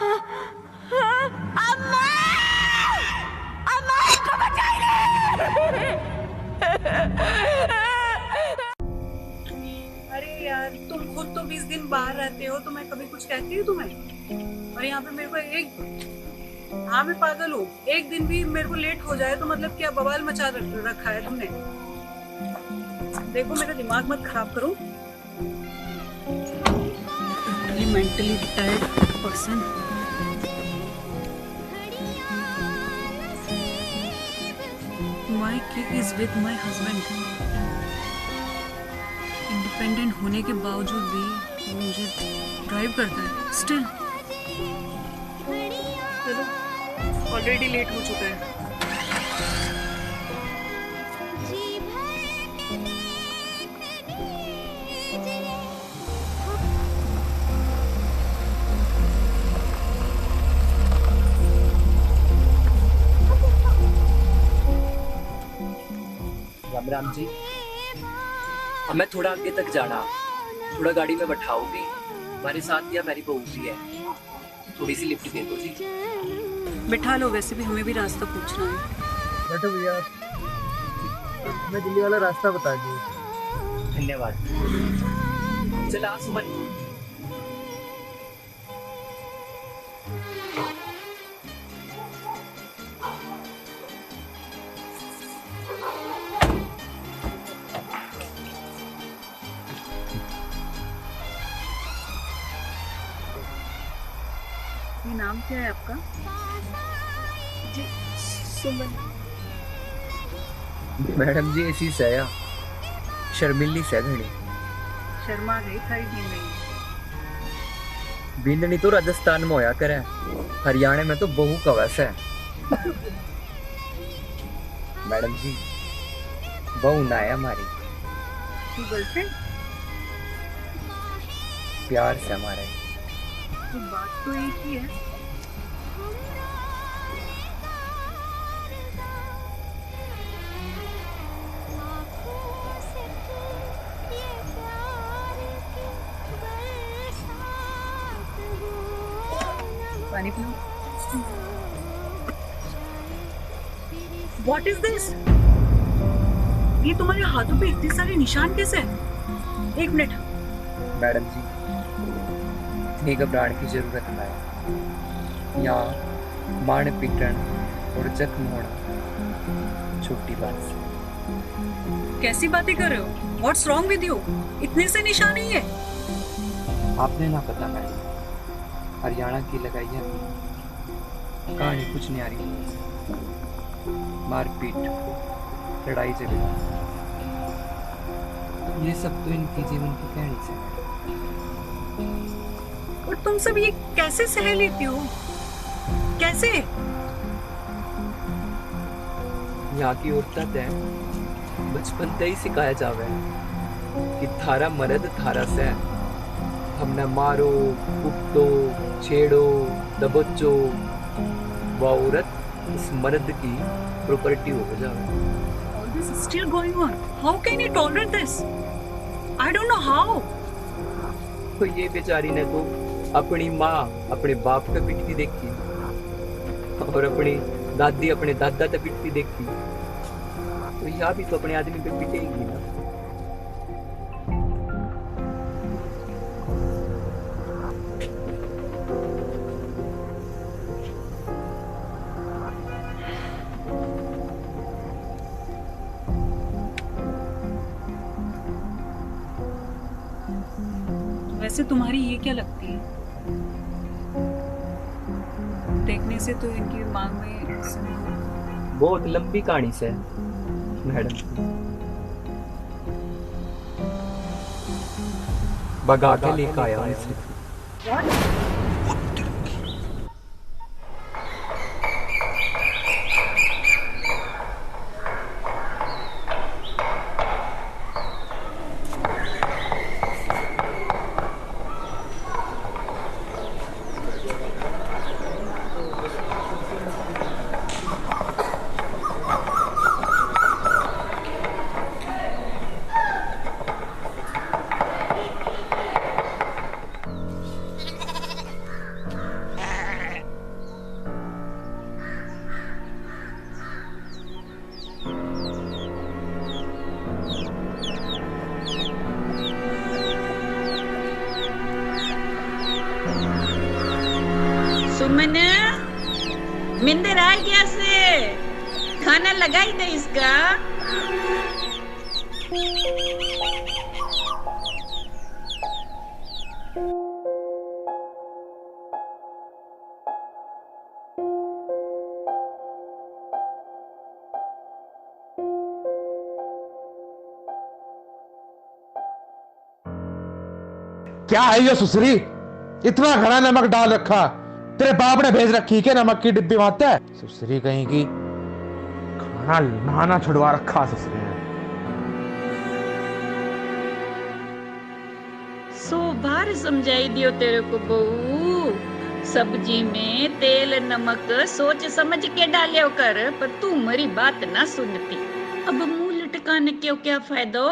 अम्मा! अम्मा हमको बचाइए! अरे यार, तुम खुद तो 20 दिन बाहर रहते हो, तो मैं कभी कुछ कहती हूँ तुम्हें? और यहाँ पे मेरे को हाँ मैं पागल हूँ, एक दिन भी मेरे को लेट हो जाए तो मतलब क्या बवाल मचा रखा है तुमने। देखो मेरा दिमाग मत खराब करो। Mentally retired person. My kid is with my husband. Independent होने के बावजूद भी मुझे ड्राइव करता है स्टिल। चलो ऑलरेडी लेट हो चुका है। राम राम जी। अब मैं थोड़ा आगे तक जाना, थोड़ा गाड़ी में बैठाओगी? हमारे साथ या मेरी बहू भी है, थोड़ी सी लिफ्ट दे दो जी। बिठा लो, वैसे भी हमें भी रास्ता पूछना है। बैठो भैया, हमें दिल्ली वाला रास्ता बता दिए। धन्यवाद। चला सुमन। ये नाम क्या है आपका? जी सुमन। मैडम जी ऐसी सया शर्मिली सैगणी। शर्मा गई, खरी नींद नहीं। बींदनी तो राजस्थान में होया करे, हरियाणा में तो बहू का वैसा है। मैडम जी बहू ना है हमारी, गर्लफ्रेंड? प्यार से हमारे। तो बात तो एक ही है। पानी पियो। What is this? ये तुम्हारे हाथों पे इतने सारे निशान कैसे हैं? एक मिनट। मैडम जी इतनी घबराहट की जरूरत ना है। यहाँ मार पीटन और जख्म होना छोटी बात है। कैसी बातें कर रहे हो? What's wrong with you? इतने से निशान नहीं है। आपने ना पता मैडम, हरियाणा की लगाइया कहानी कुछ नहीं आ रही। मारपीट, लड़ाई झगड़ा, ये सब तो इनकी जीवन की कहानी से है। और तुम सब ये कैसे सह लेती हो? कैसे? यहाँ की औरतें है बचपन से ही सिखाया जावे कि थारा मर्द थारा से हमने मारो, कुटो, छेड़ो, दबोचो, वह औरत उस मर्द की प्रॉपर्टी हो जावे। All this is still going on. How can you tolerate this? I don't know how. तो ये बेचारी ने तो अपनी माँ अपने बाप पे पिटती देखी और अपनी दादी अपने दादा पे पिटती देखी, तो यहाँ भी तो अपने आदमी पे पिटेगी ना। वैसे तुम्हारी ये क्या लगती है? देखने से तो इनकी मांग में सिंदूर। बहुत लंबी कहानी से मैडम, भगा के लेकर आया हूँ इसे। सुमन मिंदर आ गया से खाना लगाई दे इसका। क्या है ये सुसरी, इतना घना नमक डाल रखा, तेरे बाप ने भेज रखी क्या नमक की डिब्बी मारता है? सुसरी कहीं की खाना नहाना छुड़वा रखा सुसरी ने। 100 बार समझाई दियो तेरे को बहू, सब्जी में तेल नमक सोच समझ के डालियो कर, पर तू मेरी बात ना सुनती। अब मुंह लटकाने क्यों क्या फायदा।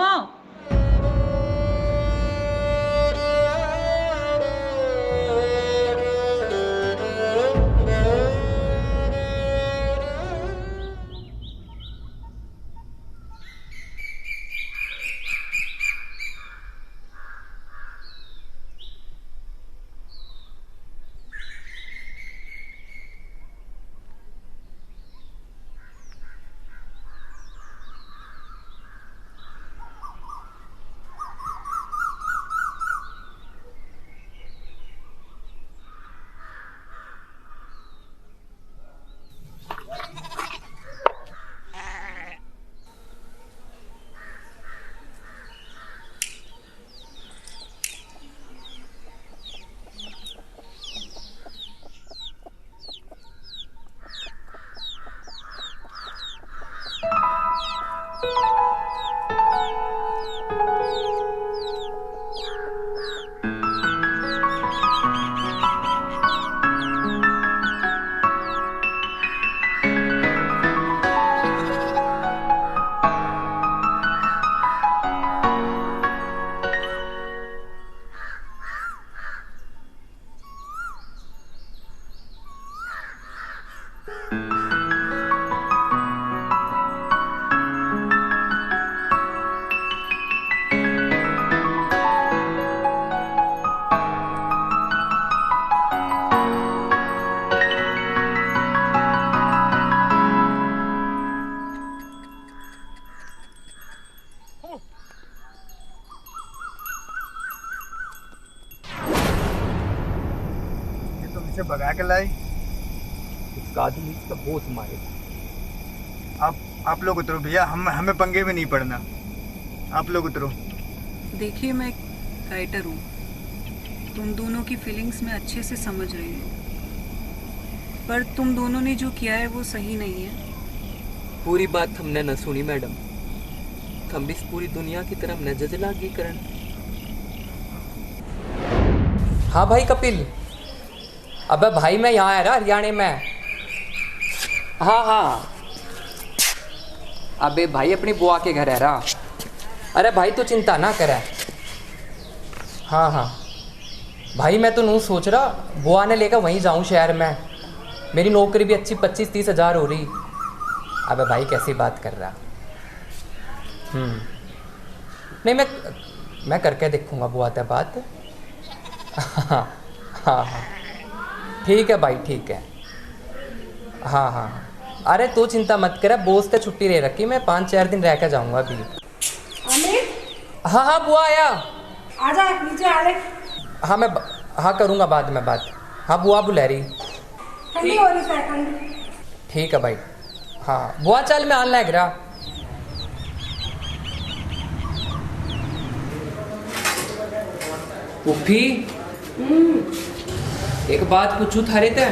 भगा के लाई। इसका आदमी इसका बोझ मारेगा। आप लोग उतरो भैया, हमें पंगे में नहीं पड़ना, आप लोग उतरो। देखिए मैं राइटर हूँ, तुम दोनों की फीलिंग्स में अच्छे से समझ रही हूँ, पर तुम दोनों ने जो किया है वो सही नहीं है। पूरी बात हमने न सुनी मैडम, हम इस पूरी दुनिया की तरफ न जजलागी करन। हाँ भाई कपिल, अबे भाई मैं यहाँ आ रहा हरियाणा में। हाँ हाँ, अबे भाई अपनी बुआ के घर है रहा। अरे भाई तू चिंता ना करे। हाँ हाँ भाई, मैं तो नहीं सोच रहा बुआ ने लेकर वहीं जाऊँ शहर में। मेरी नौकरी भी अच्छी 25-30 हज़ार हो रही। अबे भाई कैसी बात कर रहा। नहीं मैं करके देखूँगा बुआ से बात। हाँ हाँ हाँ ठीक है भाई, ठीक है। हाँ हाँ अरे तू चिंता मत कर, बोझ से छुट्टी ले रखी, मैं 5-4 दिन रह कर जाऊँगा अभी। हाँ हाँ बुआ आया। आजा नीचे आ ले। हाँ मैं हाँ करूँगा बाद में बात। हाँ बुआ बुला रही। ठंडी हो रही है ठंडी। ठीक है भाई। हाँ बुआ चल मैं आने लग रहा। पुप्पी एक बात पूछूं थारे ते?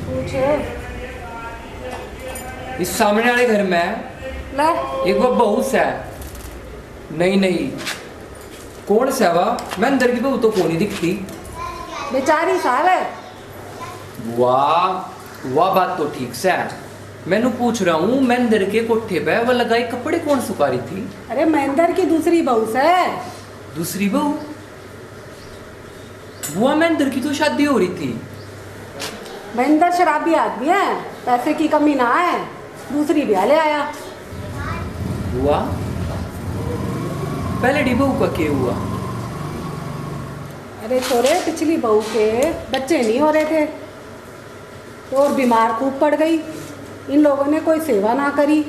पूछे। इस सामने वाले घर में ले। एक वो बहू सा है। नहीं कौन सा वा? मैं अंदर की बहू तो कौन ही दिखती। बेचारी साल है। वाह बात तो ठीक से है। मैंने पूछ रहा हूँ महेंद्र के कोठे पे वो लगाई कपड़े कौन सुखा रही थी? अरे महेंद्र की दूसरी बहू से। दूसरी बहू? बुआ महेंद्र की तो शादी हो रही थी। महेंद्र शराबी आदमी है, पैसे की कमी ना है, दूसरी ब्याह ले आया। बुआ पहले डी बहू का क्या हुआ? अरे छोरे पिछली बहू के बच्चे नहीं हो रहे थे, तो और बीमार खूब पड़ गई। इन लोगों ने कोई सेवा ना करी।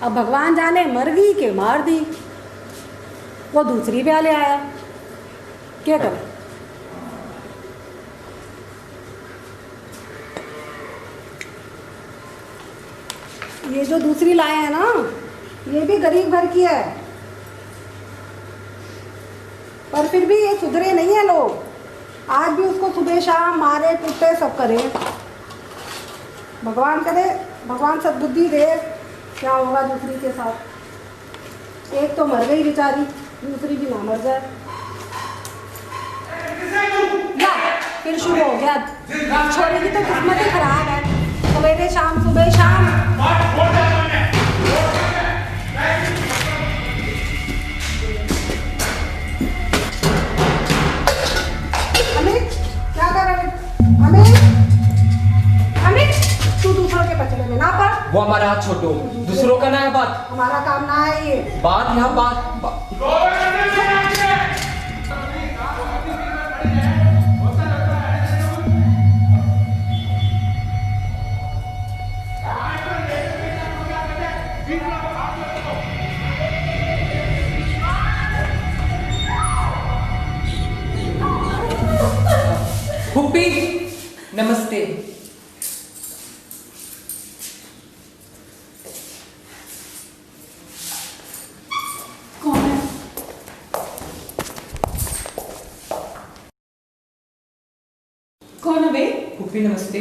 अब भगवान जाने मर गई कि मार दी। वो दूसरी ब्याह ले आया, क्या करें। ये जो दूसरी लाए हैं ना, ये भी गरीब घर की है, पर फिर भी ये सुधरे नहीं है लोग। आज भी उसको सुबह शाम मारे कूटे सब करे। भगवान करे, भगवान सद्बुद्धि दे, क्या होगा दूसरी के साथ। एक तो मर गई बेचारी, दूसरी भी ना मर जाए। या फिर शुरू हो गया। छोरी की तो किस्मत ही खराब है, सवेरे शाम सुबह शाम। अमित क्या कर रहे हो? अमित तू दूसरों के पचड़े में ना पड़। वो हमारा हाथ छोड़ो, दूसरों का ना है बात। हमारा काम ना है ये बात यहाँ बात। फूफी नमस्ते। कौन है बे? फूफी नमस्ते।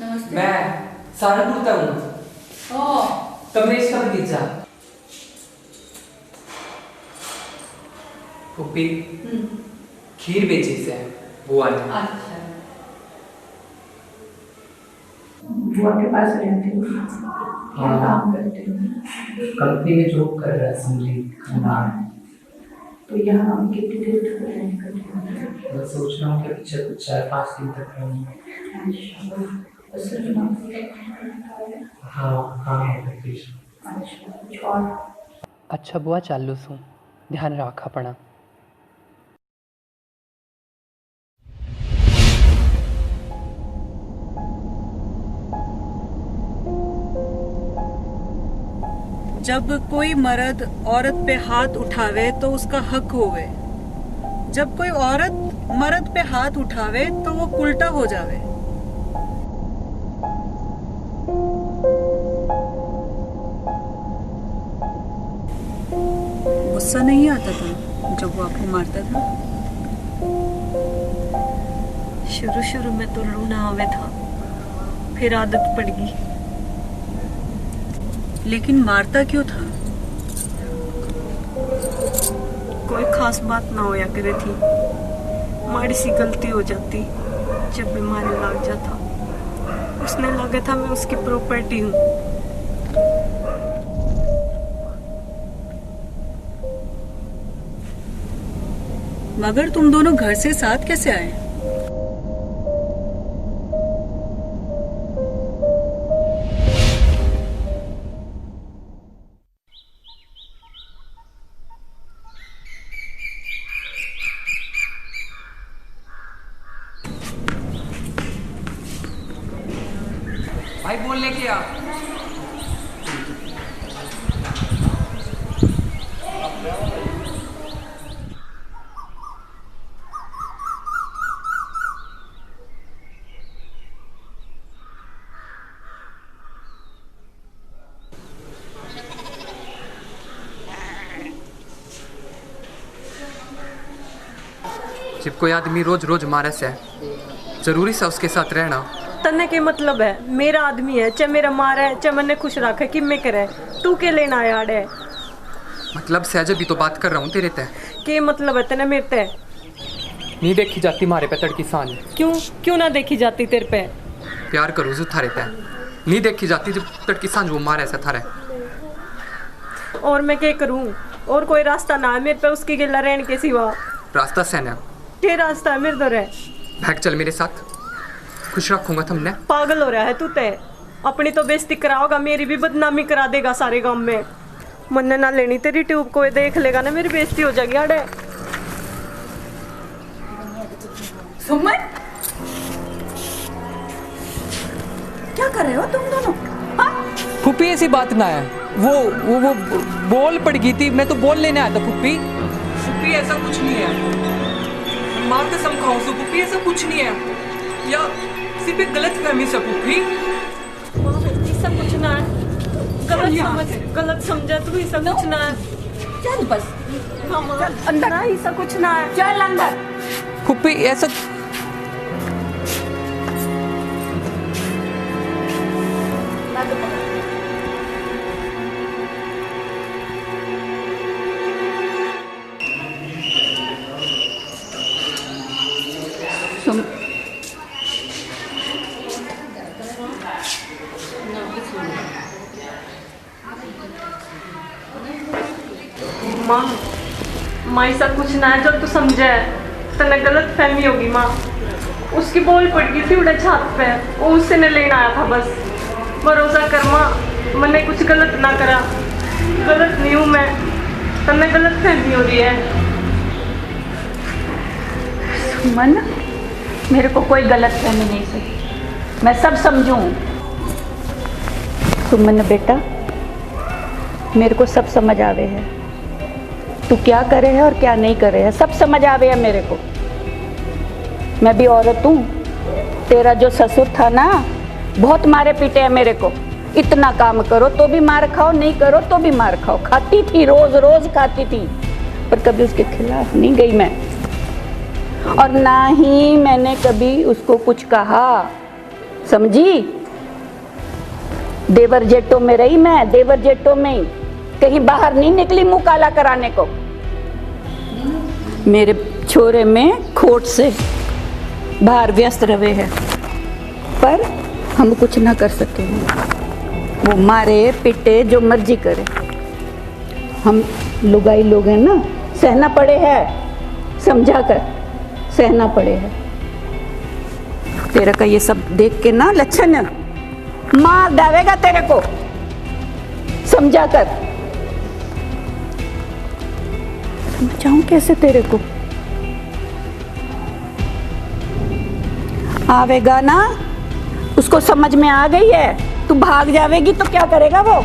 नमस्ते। मैं सहारनपुर का हूँ। ओह, कमलेश का भतीजा। फूफी खीर बेची से बुआ ने। अच्छा। बुआ के पास रहते हो? क्या काम करते हो? कंपनी में जॉब कर रहा है संजीव। तो यहाँ हम कितनी देर तक रहने करते हो? मैं सोच रहा हूँ कि पीछे कुछ 4-5 दिन तक रहूँ। अच्छा बुआ चालू सू, ध्यान रखा पड़ा। जब कोई मर्द औरत पे हाथ उठावे तो उसका हक होवे। जब कोई औरत मर्द पे हाथ उठावे तो वो उल्टा हो जावे। गुस्सा नहीं आता था जब वो आपको मारता था? शुरू में तो रोना आवे था, फिर आदत पड़ गई। लेकिन मारता क्यों था? कोई खास बात ना होया करे थी, माड़ी सी गलती हो जाती जब बीमारी लग जाता। उसने लगा था मैं उसकी प्रॉपर्टी हूँ। मगर तुम दोनों घर से साथ कैसे आए? भाई बोलने क्या? जब कोई आदमी रोज रोज मारे से जरूरी सा उसके साथ रहना। तन्ने के मतलब है मेरा आदमी है, चाहे मेरा मारा है, चाहे मैंने खुश रखा है, कि मैं करे तू के लेना आया है? मतलब सहज भी तो बात कर रहा हूँ तेरे ते। के मतलब है तने मेरे ते? नहीं देखी जाती मारे पे तड़की सांझ। क्यों ना देखी जाती तेरे पे? प्यार करूँ जो थारे पे नहीं देखी जाती जब तड़की सांझ वो मारे ऐसा थारे। और मैं क्या करूँ? और कोई रास्ता ना है मेरे पे उसकी गिला रहने के सिवा? रास्ता सहना के रास्ता है मेरे दर है? भाग चल मेरे साथ, खुश रखूंगा तुमने। पागल हो रहा है तू ते? अपनी तो बेइज्जती कराओगा, मेरी भी बदनामी करा देगा सारे गांव में। मन ना लेनी तेरी ट्यूब, कोई देख लेगा ना मेरी बेइज्जती हो जाएगी। अड़े सुमन, क्या कर रहे हो तुम दोनों? फूफी ऐसी बात ना है, वो बॉल पड़ गई थी, मैं तो बॉल लेने आया था फूफी। फूफी ऐसा कुछ नहीं है, माँ कसम खाऊं सो फूफी ऐसा कुछ नहीं है, या सिर्फ एक गलत फहमी से फूफी। ऐसा कुछ ना है, गलत समझा तू, ऐसा कुछ ना है। चल बस हाँ माँ, अंदर ऐसा कुछ ना है। चल अंदर। फूफी ऐसा माँ ऐसा कुछ ना है जो तू समझे है, तने गलत फहमी होगी माँ। उसकी बॉल पड़ गई थी उड़े छात पे, वो उससे ने लेने आया था बस। भरोसा कर माँ, मैंने कुछ गलत ना करा, गलत नहीं हूँ मैं, तने गलत फहमी हो रही है। सुमन, मेरे को कोई गलत फहमी नहीं सही, मैं सब समझूं। सुमन बेटा, मेरे को सब समझ आवे है, तू क्या करे है और क्या नहीं करे है, सब समझ आवे है मेरे को। मैं भी औरत हूँ, तेरा जो ससुर था ना, बहुत मारे पीटे है मेरे को। इतना काम करो तो भी मार खाओ, नहीं करो तो भी मार खाओ। खाती थी, रोज रोज खाती थी, पर कभी उसके खिलाफ नहीं गई मैं, और ना ही मैंने कभी उसको कुछ कहा, समझी? देवर जेटों में रही मैं, देवर जेटों में ही, कहीं बाहर नहीं निकली मुंह काला कराने को। मेरे छोरे में खोट से बाहर व्यस्त रहे हैं, पर हम कुछ ना कर सके। वो मारे पिटे जो मर्जी करे, हम लुगाई लोग हैं ना, सहना पड़े है, समझा कर सहना पड़े है। तेरे का ये सब देख के ना लक्षण मार डालेगा तेरे को, समझा कर। समझाऊं कैसे तेरे को? आवेगा ना, उसको समझ में आ गई है, तू भाग जावेगी तो क्या करेगा वो?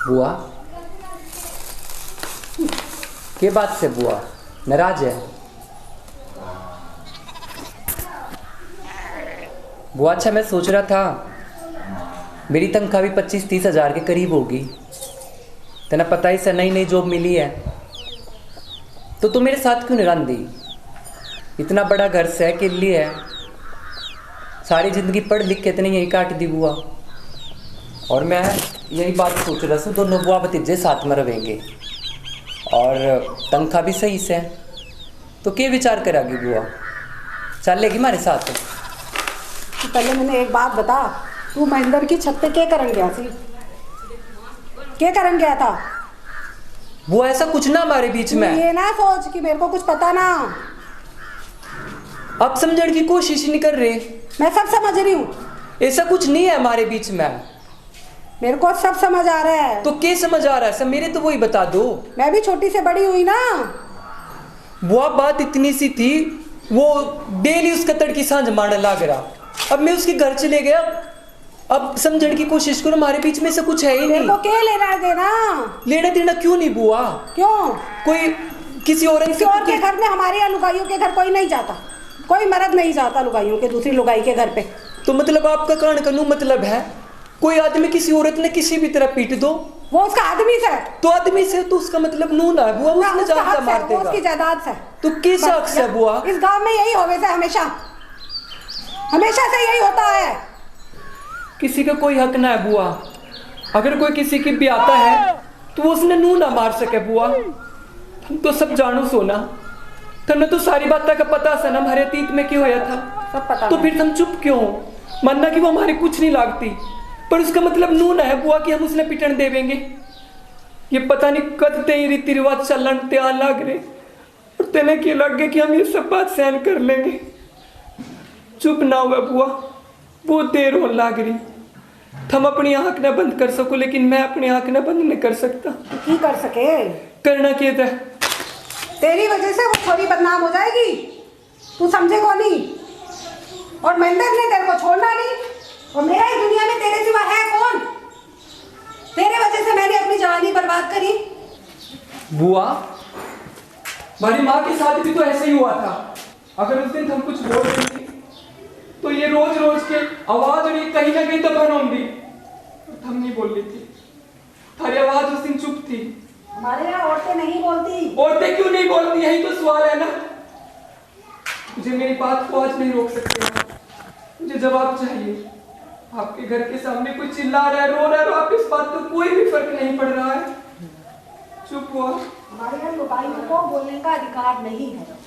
बुआ, के बात से बुआ नाराज है? बुआ अच्छा, मैं सोच रहा था मेरी तनख्वाह भी 25-30 हज़ार के करीब होगी, तेना पता ही से नई नई जॉब मिली है, तो तू मेरे साथ क्यों नहीं रही? इतना बड़ा घर से के लिए है, सारी जिंदगी पढ़ लिख के इतनी यही काट दी बुआ। और मैं यही बात सोच रहा था, दोनों बुआ भतीजे साथ में रहेंगे और तनख्वाह भी सही से, तो क्या विचार करेगी बुआ? चलेगी हमारे साथ? तो पहले मैंने एक बात बता, तू महेंद्र की छत पे क्या करन गया थी? क्या करन गया था? बुआ ऐसा कुछ ना हमारे बीच में। ये ना सोच कि मेरे को कुछ पता ना। आप समझने की कोशिश नहीं कर रहे। मैं सब समझ रही हूँ। ऐसा कुछ नहीं है हमारे बीच में। मेरे को सब समझ आ रहा है। तो क्या समझ आ रहा है? सब मेरे तो वही बता दो। मैं भी छोटी से बड़ी हुई ना। बुआ बात इतनी सी थी, वो डेली उसका तड़की सांझ मारने लग रहा। अब मैं उसके घर चले गया, अब समझने की कोशिश करो, हमारे बीच में से कुछ है ही नहीं। मेरे को क्या लेना देना? लेना देना क्यों नहीं बुआ? क्यों? कोई किसी और के घर में, हमारे यहाँ लुगाइयों के घर कोई नहीं जाता, कोई मर्द नहीं जाता लुगाइयों के, दूसरी लुगाई के घर पे। तो मतलब आपका कान का मतलब है कोई आदमी किसी औरत ने किसी भी तरह पीट दो, वो उसका आदमी से। तो आदमी से तो उसका मतलब नून है बुआ, उसने जायदाद मार देगा। उसकी जायदाद से। तो किस हक से बुआ? इस गांव में यही होवे से हमेशा, हमेशा से यही होता है। किसी का कोई हक ना है बुआ। अगर कोई किसी की भी आता है तो उसने नू ना मार सके बुआ। तुम तो सब जानो सोना, तुमने तो सारी बात का पता है ना हमारे अतीत में क्यों होया था, सब पता। तो फिर तुम चुप क्यों? मानना कि वो हमारे कुछ नहीं लागती, पर उसका मतलब नू ना है बुआ कि हम उसने पिटन देवेंगे। ये पता नहीं कद ते ही रीति रिवाज चलन तैयार लग रहे और तेने क्या लग गए कि हम ये सब बात सहन कर लेंगे। चुप ना हुआ बुआ, बहुत देर होने लग रही। हम अपनी आंख न बंद कर सको लेकिन मैं अपनी आंख न बंद नहीं कर सकता। की कर सके? करना क्या था? तेरी वजह से वो छोरी बदनाम हो जाएगी, तू समझे को नहीं। और महेंद्र ने तेरे को छोड़ना नहीं, और मेरा ही दुनिया में तेरे सिवा है कौन? तेरे वजह से मैंने अपनी जवानी बर्बाद करी। बुआ, हमारी माँ के साथ भी तो ऐसे ही हुआ था। अगर उस दिन हम कुछ बोल रहे थे तो ये रोज रोज के आवाज और ये कहीं ना कहीं दबन होंगी। हम नहीं बोल रही थी, थारी आवाज उस दिन चुप थी। हमारे यहाँ औरतें नहीं बोलती। औरतें क्यों नहीं बोलती, यही तो सवाल है ना। मुझे मेरी बात को आज नहीं रोक सकते, मुझे जवाब चाहिए। आपके घर के सामने कोई चिल्ला रहा है, रो रहा है, और आप इस बात का कोई भी फर्क नहीं पड़ रहा है। चुप हुआ। हमारे यहाँ लुगाइयों को बोलने का अधिकार नहीं है।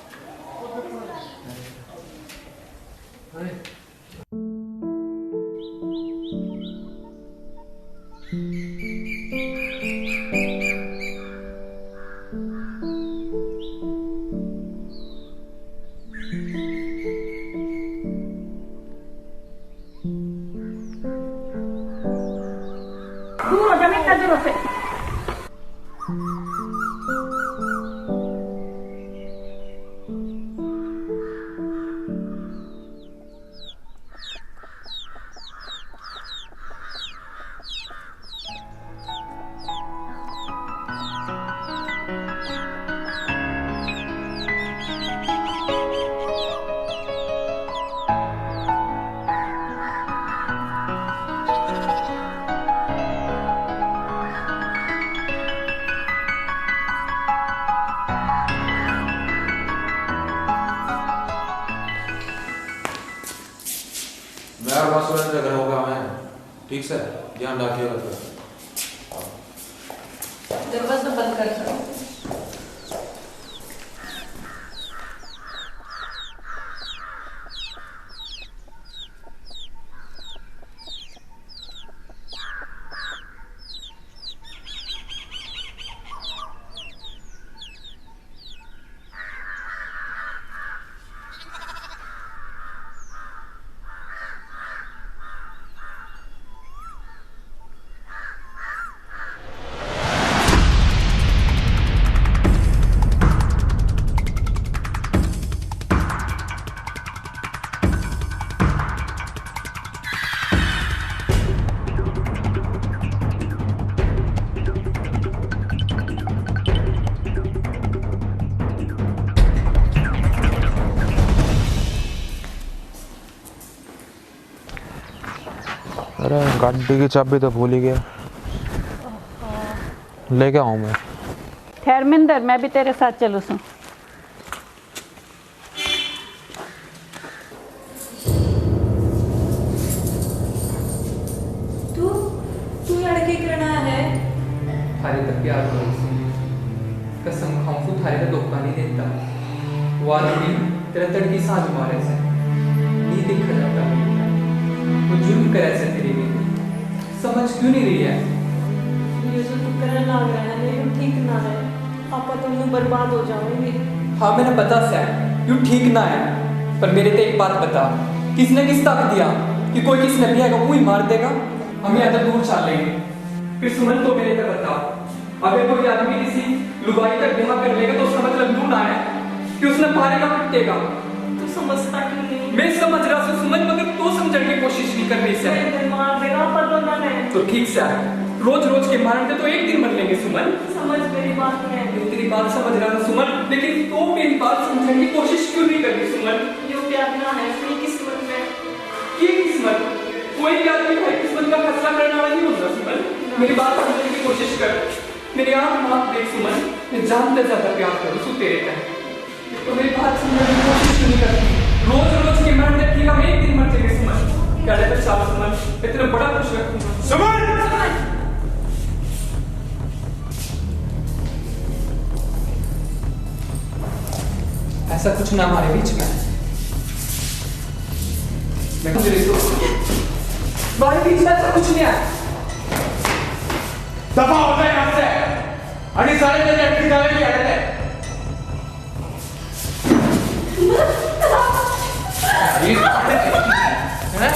दूर हो जा मेरी नजरों से। मैं और बस वाले घर होगा मैं ठीक से ध्यान रखिएगा। दरवाजा बंद कर सकते। अरे गाड़ी की चाबी तो भूल ही गया, लेके आऊँ मैं। खैर मिंदर, मैं भी तेरे साथ चलूँ सू। तू लड़के करना है। थारे तक प्यार करो से कसम खाऊं तू थारे का धोखा नहीं देता। वो आदमी तेरा तड़की सांझ मारे से नहीं देखा जाता, वो जुल्म करे से तेरे लिए। समझ क्यों नहीं रही है? ये जो तू करने लग रहा है ये ठीक ना है। आपा तो यूं बर्बाद हो जाओगे। हाँ मैंने पता से यू ठीक ना है, पर मेरे तो एक बात बता, किसने किस तक दिया कि कोई किस नबी आएगा वो ही मार देगा, हम यहाँ तक दूर चल लेंगे। फिर सुमन तो मेरे तक बता, अगर कोई आदमी किसी लुगाई तक ब्याह कर लेगा तो उसका मतलब यूं ना है कि उसने मारेगा पिटेगा। तू समझता क्यों नहीं? मैं समझ रहा हूँ सुमन, मगर तू समझने की कोशिश नहीं कर रही से। मार देगा पर दोनों ने। तो ठीक से रोज रोज के मारते तो एक दिन मर लेंगे सुमन। समझ मेरी बात में। मैं तेरी बात समझ रहा हूँ सुमन, लेकिन तू मेरी बात समझने की कोशिश क्यों नहीं कर रही सुमन? ये प्यार ना है अपनी किस्मत में। की किस्मत? कोई भी आदमी भाई किस्मत का फैसला करने वाला नहीं होता सुमन। मेरी बात समझने की कोशिश कर, मेरी आँख माफ देख सुमन, मैं जानते ज्यादा प्यार करूँ तू तेरे तक, तो मेरी बात समझने की कोशिश क्यों नहीं करती? रोज रोज के मरने ठीक हम एक दिन मर जाएंगे सुमन। क्या लेकर चाल सुमन, मैं तेरा बड़ा खुश रखूंगा सुमन। ऐसा कुछ ना हमारे बीच में, मैं तुझे हमारे बीच में ऐसा कुछ नहीं है। दफा हो जाए यहाँ से। आणि सारे तेरे अटकी जावे की आड़े ये हैं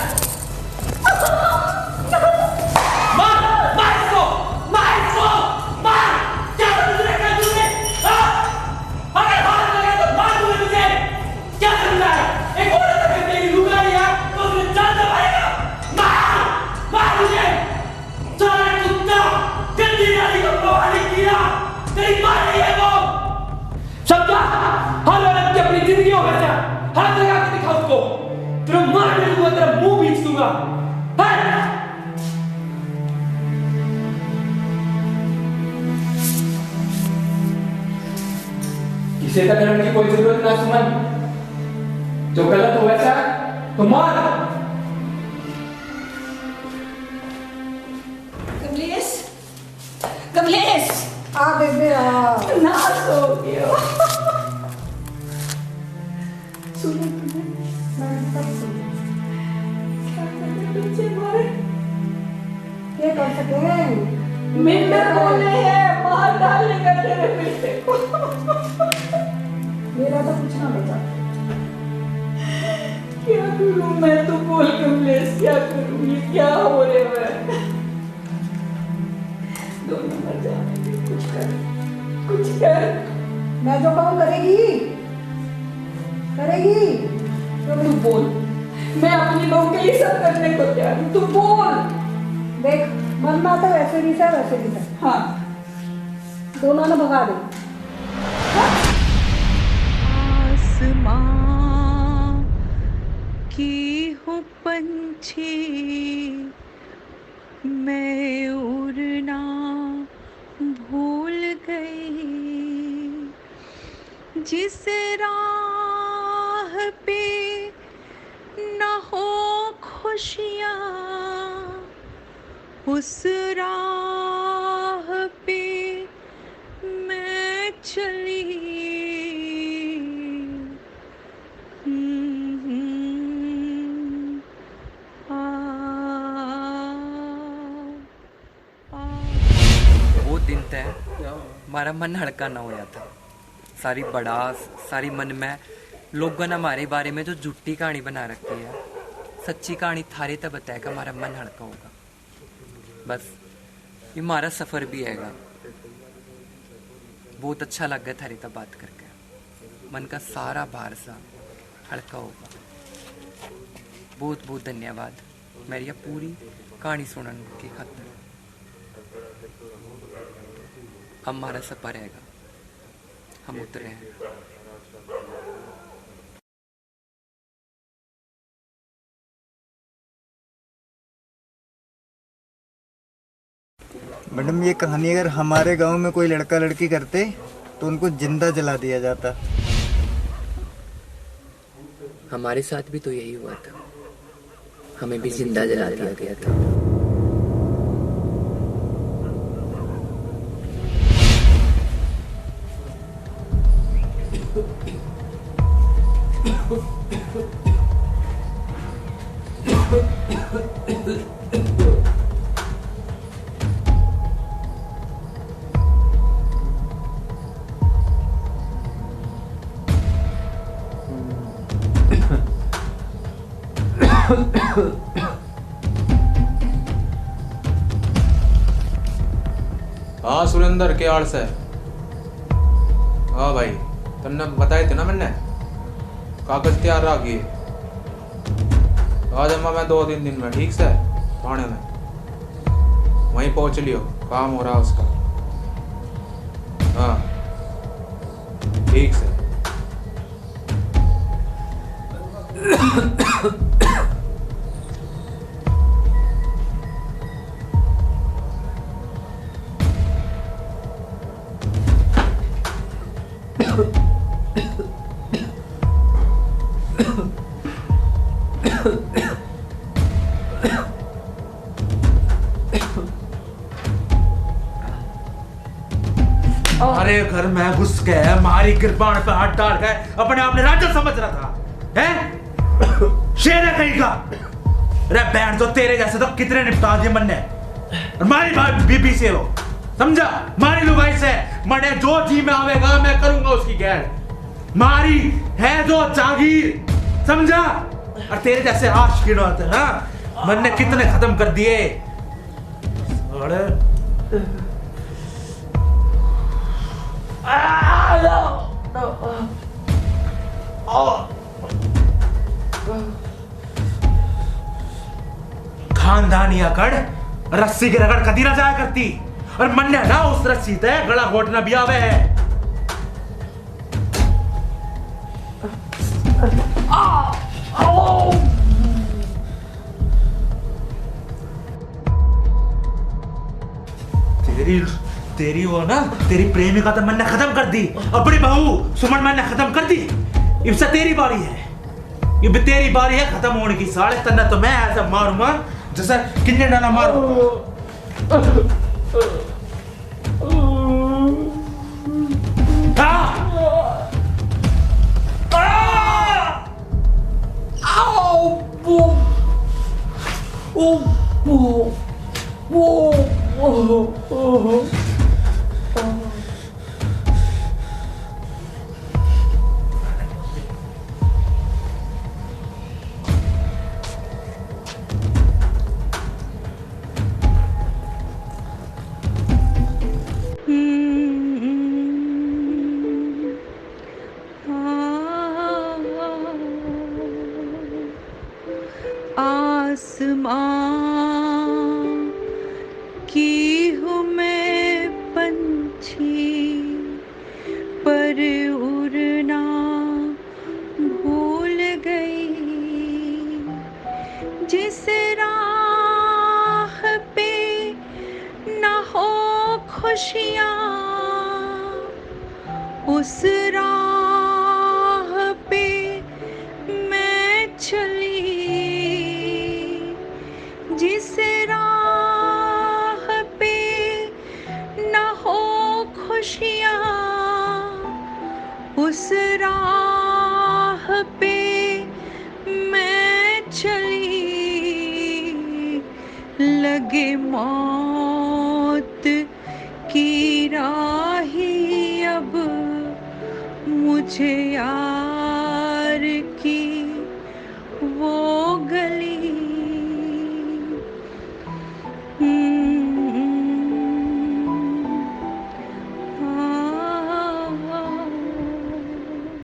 किसी का करने की कोई जरूरत ना सुमन। जो गलत हो वैसा तो मार। कमलेश, कमलेश, आ बेबे आ। ना सो गया। सुनो मैं सब सुन। क्या करने बच्चे मारे? ये कर सके? मिंदर बोले हैं मार डालेगा तेरे बेटे को। मेरा तो कुछ ना बचा। क्या करूं मैं? तो बोल कमलेश, क्या करूं? ये क्या हो रहा है? दोनों मर जाएंगे। कुछ कर, कुछ कर। मैं जो कहूँ करेगी, करेगी। तू बोल, मैं अपनी बहू के लिए सब करने को तैयार हूँ। तू बोल। देख, मरना तो वैसे भी है, वैसे भी है। हाँ, दोनों ने भगा दे। आसमां की हूँ पंछी, मैं उड़ना भूल गई। जिस राह पे न हो खुशियाँ, उस राह पे मैं चली। वो दिन तय हमारा मन हल्का ना होया था। सारी बड़ास, सारी मन में लोगों ने हमारे बारे में जो झूठी कहानी बना रखी है, सच्ची कहानी थारे तक बताया कि हमारा मन हल्का होगा। बस ये हमारा सफ़र भी हैगा। बहुत अच्छा लग गया थारे तक बात करके। मन का सारा भार सा हल्का होगा। बहुत बहुत धन्यवाद मेरी ये पूरी कहानी सुनने की खातिर। अब हमारा सफ़र रहेगा, हम उतरे हैं। मैडम, ये कहानी अगर हमारे गांव में कोई लड़का लड़की करते तो उनको जिंदा जला दिया जाता। हमारे साथ भी तो यही हुआ था, हमें भी जिंदा जला दिया गया था। हाँ सुरेंद्र, क्या हाल से? हाँ भाई, तुमने बताए थे ना मैंने, कागज तैयार रख गए। आ जाऊंगा मैं 2-3 दिन में, ठीक से थाने में वहीं पहुंच लियो, काम हो रहा उसका। हाँ ठीक से। हमारे घर में घुस के हमारी कृपाण पे हाथ डाल के अपने आप ने राजा समझ रहा था, हैं? शेर है कहीं का। अरे बहन, तो तेरे जैसे तो कितने निपटा दिए मन ने। हमारी बीबी से हो, समझा? हमारी लुगाई से मने जो जी में आवेगा मैं करूंगा उसकी गैर। मारी है जो जागीर, समझा? और तेरे जैसे आशिकीन होते हैं ना, मैंने कितने खत्म कर दिए। खानदानी अकड़ रस्सी की रगड़ कदी ना जाया करती, और मन्ने ना उस रस्सी ते गला घोटना भी आवे है। तेरी वो ना, तेरी प्रेमिका तो मैंने खत्म कर दी, अपनी बहू सुमन मैंने खत्म कर दी। अब से तेरी बारी है, ये भी तेरी बारी है खत्म होने की। साले तन्ना तो मैं ऐसा मारूंगा जैसे किन्ने डाना मारू। आसमां की हूँ मैं पंछी, पर उड़ना भूल गई। जिस राह पे न हो खुशियाँ, उस राह पे मैं चली। जिस राह पे न हो खुशियाँ, उस राह पे मैं चली। लगे मौत की राही अब मुझे याद